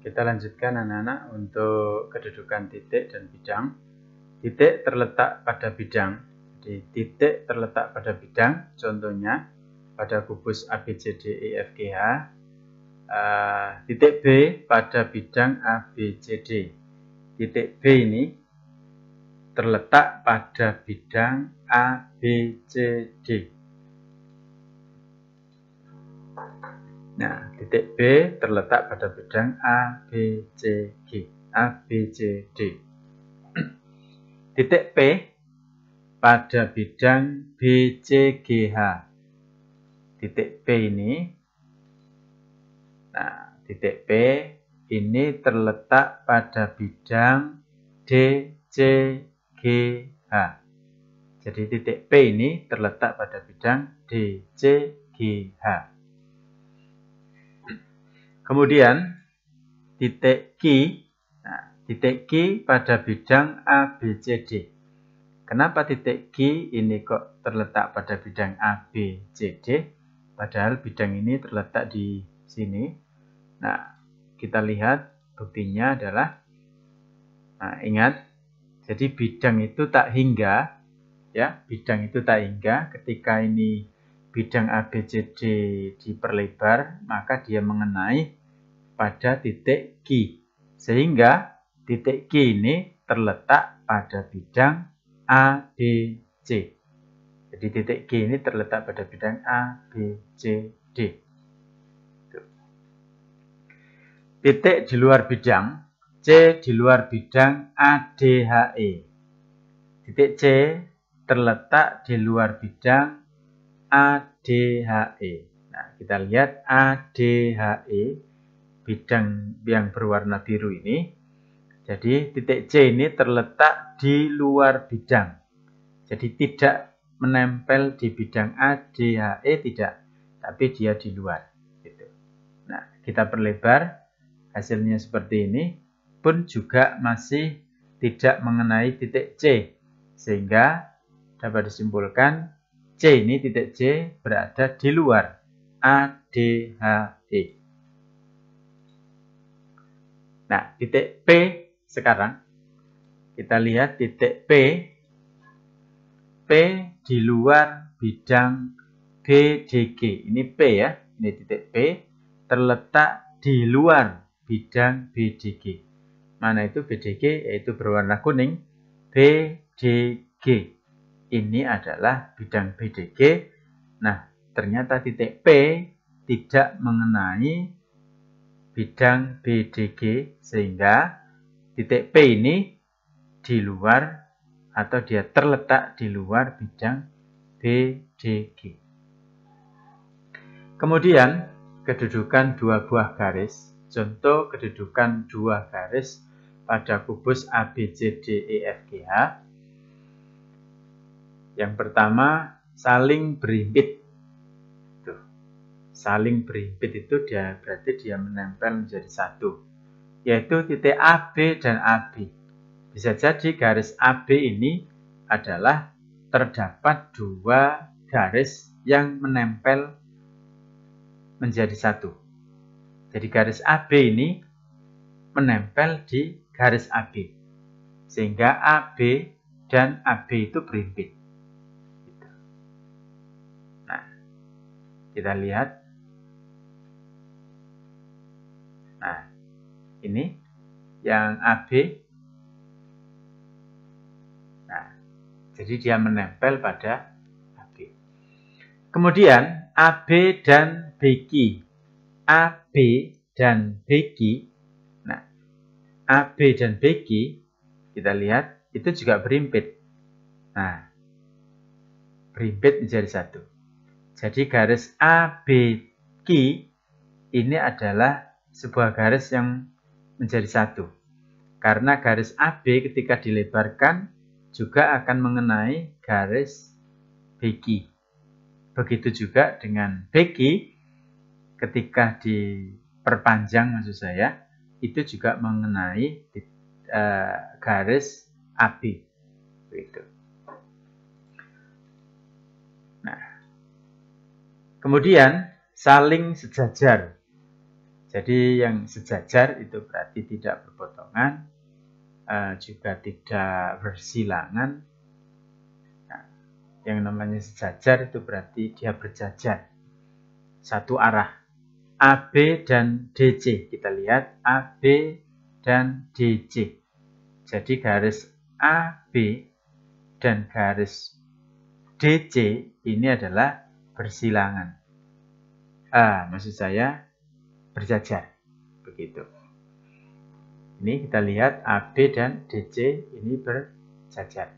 kita lanjutkan anak-anak untuk kedudukan titik dan bidang. Titik terletak pada bidang. Jadi titik terletak pada bidang, contohnya pada kubus ABCDEFGH. Titik B pada bidang ABCD. Titik B ini terletak pada bidang ABCD. Nah, titik B terletak pada bidang ABCD. Titik P pada bidang BCGH. Titik P ini, nah, titik P ini terletak pada bidang DCGH. Jadi titik P ini terletak pada bidang DCGH. Kemudian titik Q, nah, titik Q pada bidang ABCD. Kenapa titik Q ini kok terletak pada bidang ABCD? Padahal bidang ini terletak di sini. Nah, kita lihat buktinya adalah, nah, ingat, jadi bidang itu tak hingga, ya, bidang itu tak hingga. Ketika ini bidang ABCD diperlebar, maka dia mengenai pada titik Q, sehingga titik Q ini terletak pada bidang ABC. Jadi titik Q ini terletak pada bidang ABCD. Titik di luar bidang C di luar bidang ADHE. Titik C terletak di luar bidang ADHE. Nah, kita lihat ADHE, bidang yang berwarna biru ini. Jadi titik C ini terletak di luar bidang. Jadi tidak menempel di bidang ADHE, tidak, tapi dia di luar. Gitu. Nah, kita perlebar, hasilnya seperti ini, pun juga masih tidak mengenai titik C, sehingga dapat disimpulkan C ini, titik C berada di luar ADHE. Nah, titik P sekarang, kita lihat titik P di luar bidang BDG. Ini P ya, ini titik P terletak di luar bidang BDG. Mana itu BDG? Yaitu berwarna kuning, BDG. Ini adalah bidang BDG. Nah, ternyata titik P tidak mengenai bidang BDG, sehingga titik P ini di luar atau dia terletak di luar bidang BDG. Kemudian kedudukan dua buah garis. Contoh kedudukan dua garis pada kubus ABCDEFGH. Yang pertama, saling berhimpit. Saling berhimpit itu berarti dia menempel menjadi satu, yaitu titik AB dan AB. Bisa jadi garis AB ini adalah terdapat dua garis yang menempel menjadi satu. Jadi garis AB ini menempel di garis AB, sehingga AB dan AB itu berhimpit. Nah, kita lihat. Nah, ini yang AB. Nah, jadi dia menempel pada AB. Kemudian AB dan BQ. AB dan BQ. Nah, AB dan BQ kita lihat itu juga berhimpit. Nah, berhimpit menjadi satu. Jadi garis ABQ ini adalah sebuah garis yang menjadi satu. Karena garis AB ketika dilebarkan juga akan mengenai garis BQ. Begitu juga dengan BQ ketika diperpanjang, maksud saya, itu juga mengenai garis AB. Begitu. Nah, kemudian saling sejajar. Jadi yang sejajar itu berarti tidak berpotongan, juga tidak bersilangan. Nah, yang namanya sejajar itu berarti dia berjajar, satu arah. AB dan DC, kita lihat AB dan DC. Jadi garis AB dan garis DC ini adalah bersilangan. Maksud saya berjajar, begitu. Ini kita lihat AB dan DC ini berjajar,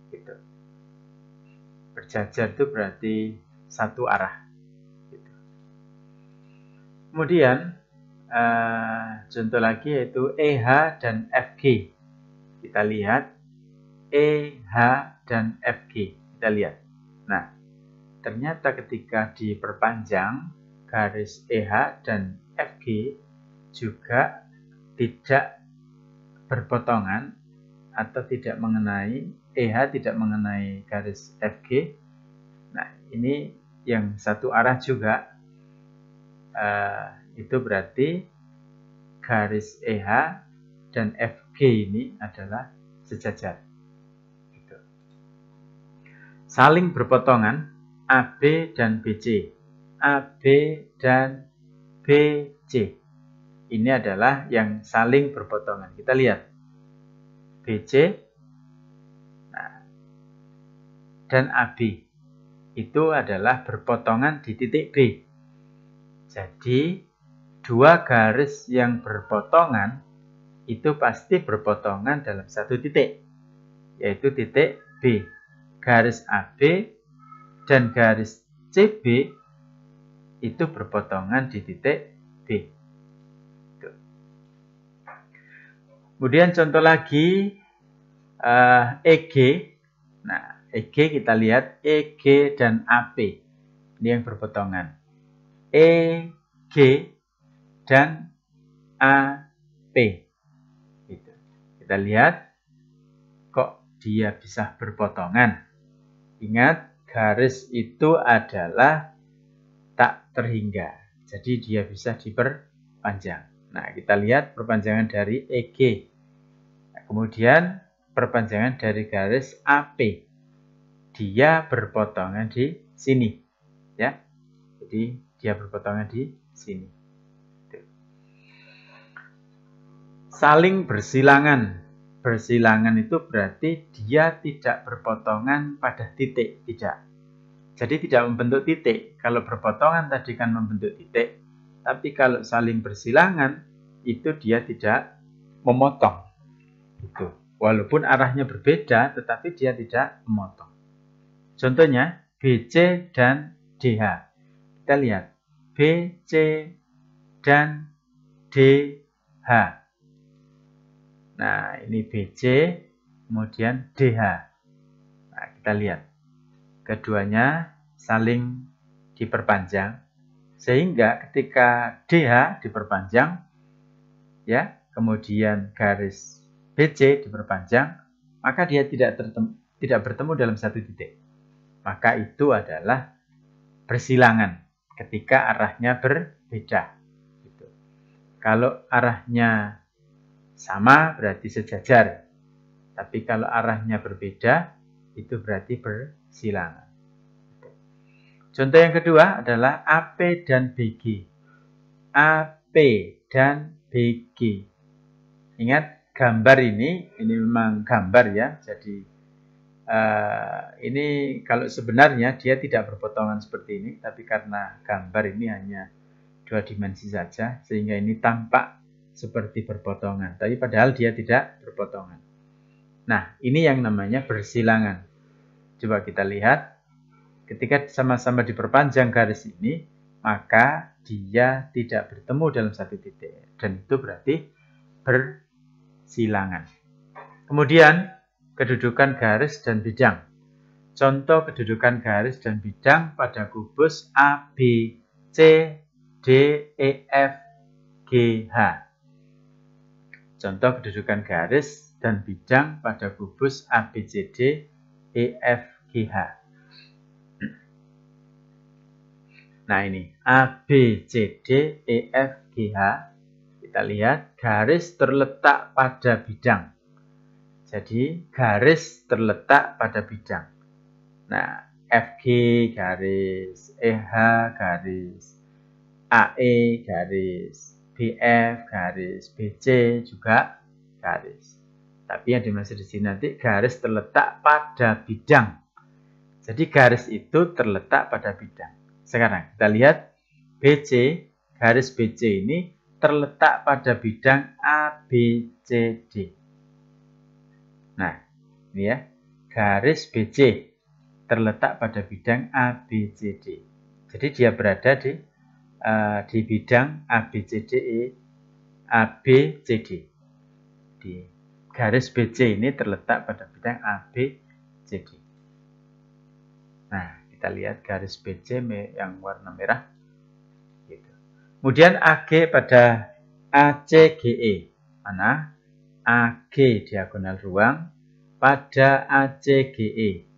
gitu. Berjajar itu berarti satu arah, gitu. Kemudian contoh lagi yaitu EH dan FG. Kita lihat EH dan FG, kita lihat. Nah, ternyata ketika diperpanjang garis EH dan FG juga tidak berpotongan atau tidak mengenai EH, tidak mengenai garis FG. Nah, ini yang satu arah juga, itu berarti garis EH dan FG ini adalah sejajar. Gitu. Saling berpotongan AB dan BC. AB dan BC. Ini adalah yang saling berpotongan. Kita lihat BC dan AB itu adalah berpotongan di titik B. Jadi dua garis yang berpotongan itu pasti berpotongan dalam satu titik, yaitu titik B. Garis AB dan garis CB itu berpotongan di titik B. Kemudian contoh lagi EG. Nah, EG kita lihat EG dan AP. Ini yang berpotongan. EG dan AP. Gitu. Kita lihat kok dia bisa berpotongan. Ingat, garis itu adalah tak terhingga. Jadi dia bisa diperpanjang. Nah, kita lihat perpanjangan dari EG. Nah, kemudian perpanjangan dari garis AP. Dia berpotongan di sini. Ya. Jadi dia berpotongan di sini. Saling bersilangan. Bersilangan itu berarti dia tidak berpotongan pada titik. Tidak. Jadi tidak membentuk titik. Kalau berpotongan tadi kan membentuk titik. Tapi kalau saling bersilangan, itu dia tidak memotong. Gitu. Walaupun arahnya berbeda, tetapi dia tidak memotong. Contohnya, BC dan DH. Kita lihat, BC dan DH. Nah, ini BC, kemudian DH. Nah, kita lihat. Keduanya saling diperpanjang. Sehingga ketika DH diperpanjang, ya, kemudian garis BC diperpanjang, maka dia tidak bertemu dalam satu titik. Maka itu adalah bersilangan ketika arahnya berbeda. Gitu. Kalau arahnya sama berarti sejajar. Tapi kalau arahnya berbeda, itu berarti bersilangan. Contoh yang kedua adalah AP dan BG. AP dan BG. Ingat, gambar ini memang gambar ya. Jadi ini kalau sebenarnya dia tidak berpotongan seperti ini, tapi karena gambar ini hanya dua dimensi saja, sehingga ini tampak seperti berpotongan. Tapi padahal dia tidak berpotongan. Nah, ini yang namanya bersilangan. Coba kita lihat. Ketika sama-sama diperpanjang garis ini, maka dia tidak bertemu dalam satu titik. Dan itu berarti bersilangan. Kemudian, kedudukan garis dan bidang. Contoh kedudukan garis dan bidang pada kubus A, B, C, D, E, F, G, H. Contoh kedudukan garis dan bidang pada kubus A, B, C, D, E, F, G, H. Nah ini A, B, C, D, E, F, G, H. Kita lihat garis terletak pada bidang. Jadi garis terletak pada bidang. Nah FG garis, EH garis, AE garis, BF garis, BC juga garis. Tapi yang dimaksud di sini nanti garis terletak pada bidang. Jadi garis itu terletak pada bidang. Sekarang kita lihat BC, garis BC ini terletak pada bidang ABCD. Nah, ini ya, garis BC terletak pada bidang ABCD. Jadi dia berada di bidang ABCDE, ABCD. Di garis BC ini terletak pada bidang ABCD. Nah, kita lihat garis BC yang warna merah. Gitu. Kemudian AG pada ACGE. Mana? AG diagonal ruang pada ACGE.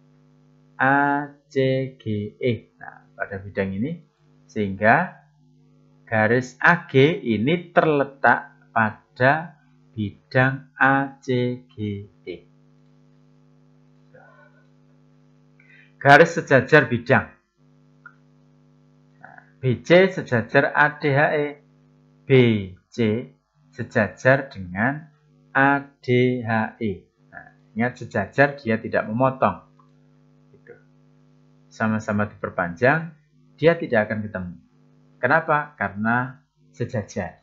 ACGE. Nah, pada bidang ini. Sehingga garis AG ini terletak pada bidang ACGE. Garis sejajar bidang. BC sejajar ADHE. BC sejajar dengan ADHE. Nah, ingat sejajar dia tidak memotong. Sama-sama diperpanjang, dia tidak akan ketemu. Kenapa? Karena sejajar.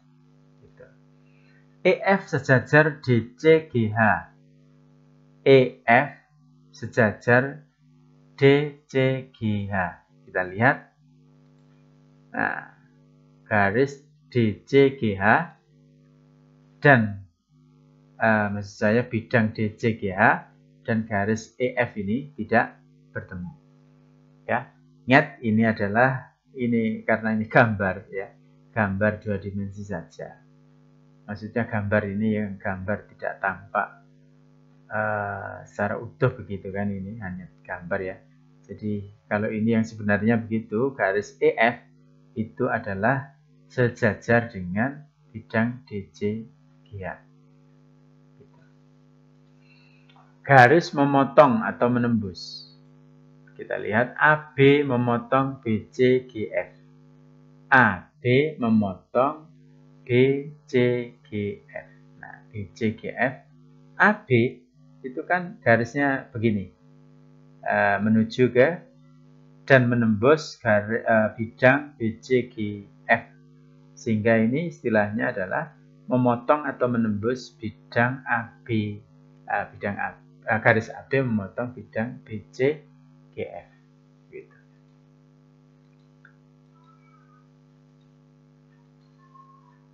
EF sejajar DCGH. EF sejajar DCGH. Kita lihat. Nah, garis DCGH dan maksud saya bidang DCGH dan garis EF ini tidak bertemu. Ya, ingat ini adalah karena ini gambar ya, gambar 2 dimensi saja. Maksudnya gambar ini yang gambar tidak tampak secara utuh begitu kan, ini hanya gambar ya. Jadi kalau ini yang sebenarnya begitu, garis EF itu adalah sejajar dengan bidang DCGH. Garis memotong atau menembus. Kita lihat AB memotong BCGF. AB memotong BCGF. Nah, BCGF AB itu kan garisnya begini, menuju ke dan menembus bidang BCGF, sehingga ini istilahnya adalah memotong atau menembus bidang AB, garis AB memotong bidang BCGF. Gitu.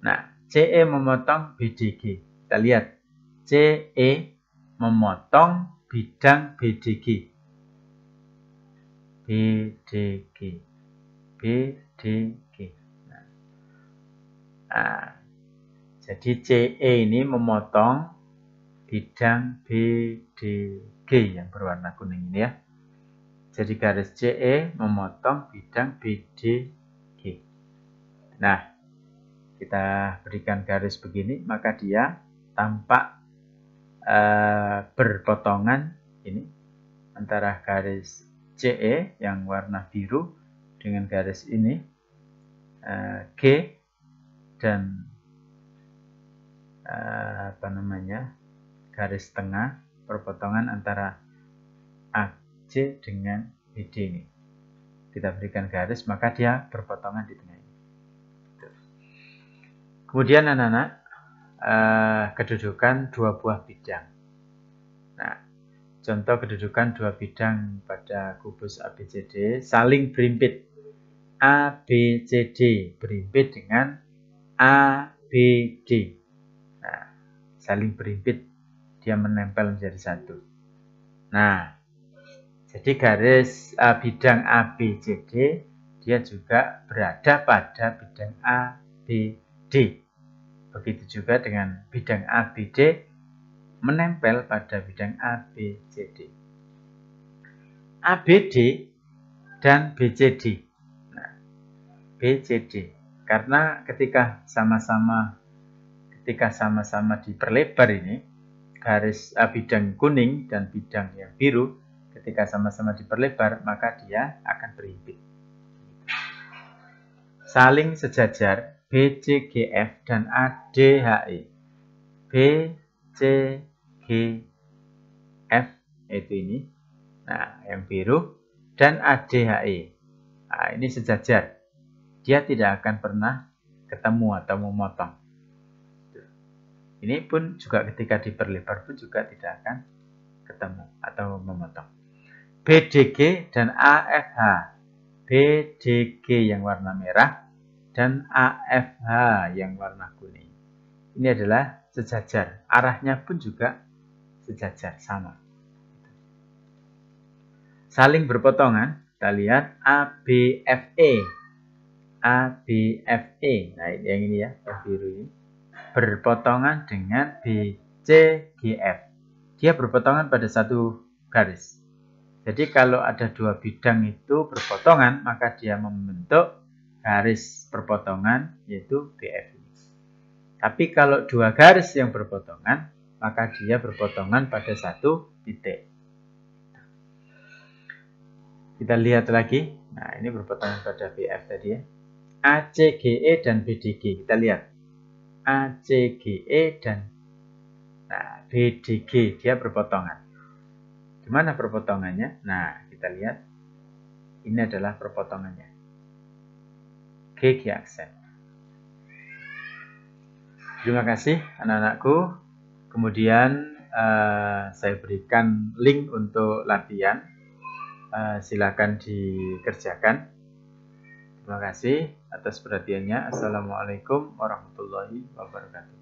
Nah, CE memotong BDG. Kita lihat CE memotong bidang BDG. BDG. Nah, jadi CE ini memotong bidang BDG yang berwarna kuning ini ya. Jadi garis CE memotong bidang BDG. Nah, kita berikan garis begini, maka dia tampak berpotongan ini antara garis CE yang warna biru dengan garis ini G dan garis tengah, perpotongan antara AC dengan BD ini. Kita berikan garis, maka dia berpotongan di tengah ini. Kemudian anak-anak, kedudukan dua buah bidang. Nah, contoh kedudukan dua bidang pada kubus ABCD saling berimpit. ABCD berimpit dengan ABD. Nah, saling berimpit, dia menempel menjadi satu. Nah, jadi garis bidang ABCD dia juga berada pada bidang ABD. Begitu juga dengan bidang ABD menempel pada bidang ABCD. ABD dan BCD. Nah, B, C, D. Karena ketika sama-sama diperlebar ini, garis bidang kuning dan bidang yang biru, ketika sama-sama diperlebar, maka dia akan berhimpit. Saling sejajar B, C, G, F, dan A, D, H, E. B, C, G, F, itu ini. Nah, yang biru. Dan A, D, H, E. Nah, ini sejajar. Dia tidak akan pernah ketemu atau memotong. Ini pun juga ketika diperlebar pun juga tidak akan ketemu atau memotong. BDG dan AFH. BDG yang warna merah dan AFH yang warna kuning. Ini adalah sejajar. Arahnya pun juga sejajar, sama. Saling berpotongan. Kita lihat ABFE. ABFE. Nah, yang ini ya, yang biru ini. Berpotongan dengan BCGF. Dia berpotongan pada satu garis. Jadi kalau ada dua bidang itu berpotongan, maka dia membentuk garis perpotongan, yaitu BF ini. Tapi kalau dua garis yang berpotongan, maka dia berpotongan pada satu titik. Kita lihat lagi. Nah, ini berpotongan pada BF tadi ya. ACGE dan BDG. Kita lihat. ACGE dan BDG, dia berpotongan. Gimana perpotongannya? Nah, kita lihat. Ini adalah perpotongannya. GG aksen. Terima kasih anak-anakku. Kemudian saya berikan link untuk latihan. Silakan dikerjakan. Terima kasih atas perhatiannya. Assalamualaikum warahmatullahi wabarakatuh.